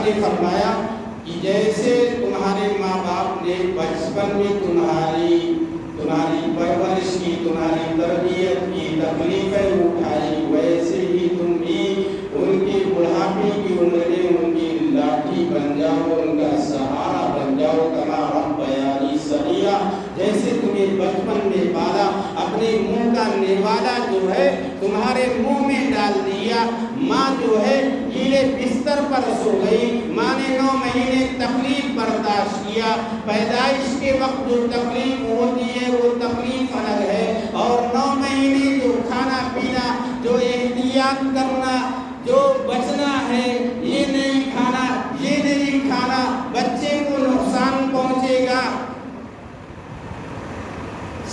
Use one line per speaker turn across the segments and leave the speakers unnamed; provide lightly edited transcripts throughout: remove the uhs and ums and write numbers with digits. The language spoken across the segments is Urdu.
نے فرمایا کہ جیسے تمہارے ماں باپ نے بچپن میں تمہاری پرورش کی، تمہاری تربیت کی، تکلیفیں اٹھائی، ویسے ہی تم بھی ان کے بڑھاپے کی عمر میں ان کی لاٹھی بن جاؤ، ان کا سہارا بن جاؤ۔ کما ربیانی صغیرا، جیسے تمہیں بچپن میں پالا، اپنے منہ کا نوالا جو ہے تمہارے منہ میں ڈال دیا۔ ماں جو ہے گیلے بستر پر سو گئی، ماں نے 9 مہینے تکلیف برداشت کیا۔ پیدائش کے وقت جو تکلیف ہوتی ہے وہ تکلیف الگ ہے، اور 9 مہینے جو کھانا پینا، جو احتیاط کرنا، جو بچنا ہے، یہ نہیں کھانا، یہ نہیں کھانا، بچے کو نقصان پہنچے گا۔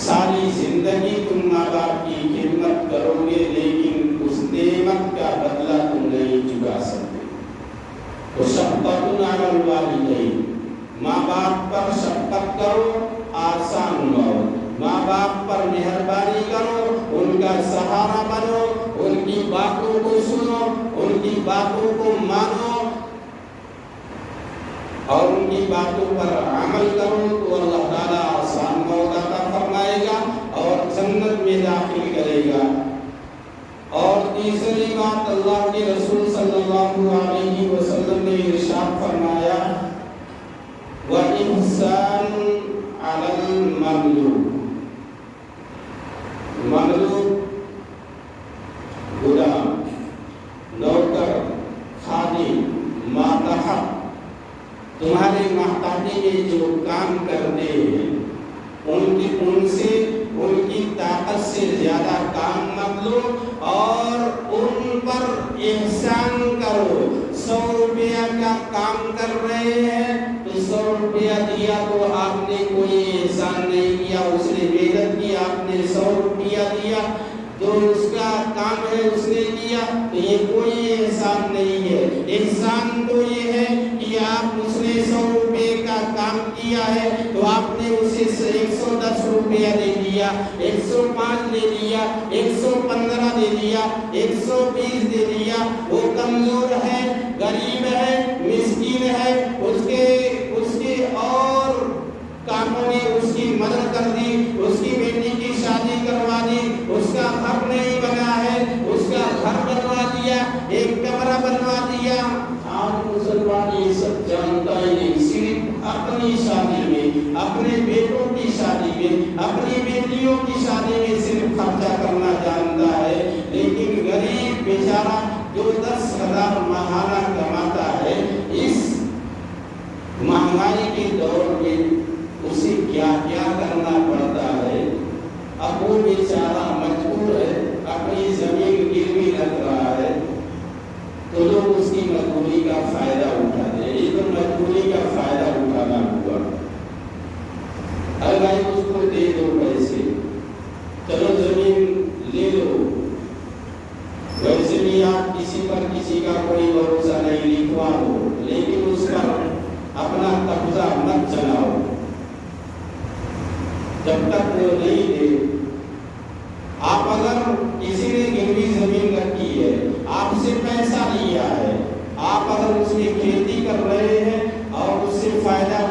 ساری زندگی تم ماں باپ کی خدمت کرو گے، لیکن اس نعمت کا بدلہ تم نہیں چکا سکتے۔ تو شفقت علی الوالدین، ماں باپ پر شفقت کرو، آسان بنو، ماں باپ پر مہربانی کرو، ان کا سہارا بنو، ان کی باتوں کو سنو، ان کی باتوں کو مانو اور ان کی باتوں پر عمل کرو، تو اللہ تعالیٰ آسان موت عطا فرمائے گا اور جنت میں داخل کرے گا۔ اور تیسری بات، اللہ کے رسول صلی اللہ علیہ وسلم نے ارشاد فرمایا وَإِحْسَانٌ عَلَى الْمَمْلُوكِ، مملوک، غلام، نوکر، خادم، ماتحت، تمہارے محتاجی میں جو کام کرتے ہیں ان سے ان کی طاقت سے زیادہ کام مت لو اور ان پر احسان کرو۔ 100 روپیہ کا کام کر رہے ہیں تو 100 روپیہ دیا تو آپ نے کوئی احسان نہیں کیا، اس نے محنت کی، آپ نے 100 روپیہ دیا، جو اس کا کام ہے اس نے کیا، تو یہ کوئی احسان نہیں ہے۔ احسان تو یہ ہے کہ آپ اس نے 100 روپے کا کام کیا ہے تو آپ نے اسے 110 روپیہ دے دیا، 105 دے دیا، 115 دے دیا، 120 دے دیا۔ وہ کمزور ہے، غریب ہے، مسکین ہے، اس کے اور کاموں میں اس کی مدد کر دی، اس کی بیٹی کی شادی کروا دی، اس کا گھر نہیں بنا ہے، اس کا گھر بنوا دیا، ایک کمرہ بنوا دیا۔ آج مسلمان یہ سب جانتا ہی نہیں، صرف اپنی شادی میں، اپنے بیٹوں کی شادی میں، اپنی بیٹیوں کی شادی میں صرف خرچہ کرنا جانتا ہے، لیکن غریب بیچارہ جو 10,000 ماہانہ کماتا ہے، اس مہنگائی کے دور میں اسے کیا کیا کرنا پڑتا ہے۔ اب وہ بیچارہ مجبور ہے، اپنی زمین گروی رکھ رہا ہے، تو لوگ اس کی مجبوری کا فائدہ اٹھاتے ہیں۔ یہ تو مجبوری کا فائدہ اٹھانا ہوا۔ ارے بھائی اس کو دے دو پیسے، چلو زمین لے لو، ویسے بھی آپ کسی پر کسی کا کوئی بھروسہ نہیں، لکھوا دو، لیکن اس پر اپنا قبضہ مت چلاؤ جب تک وہ نہیں دے۔ آپ اگر کسی نے گروی زمین رکھی ہے، آپ سے پیسہ لیا ہے، آپ اگر اس میں کھیتی کر رہے ہیں اور اس سے فائدہ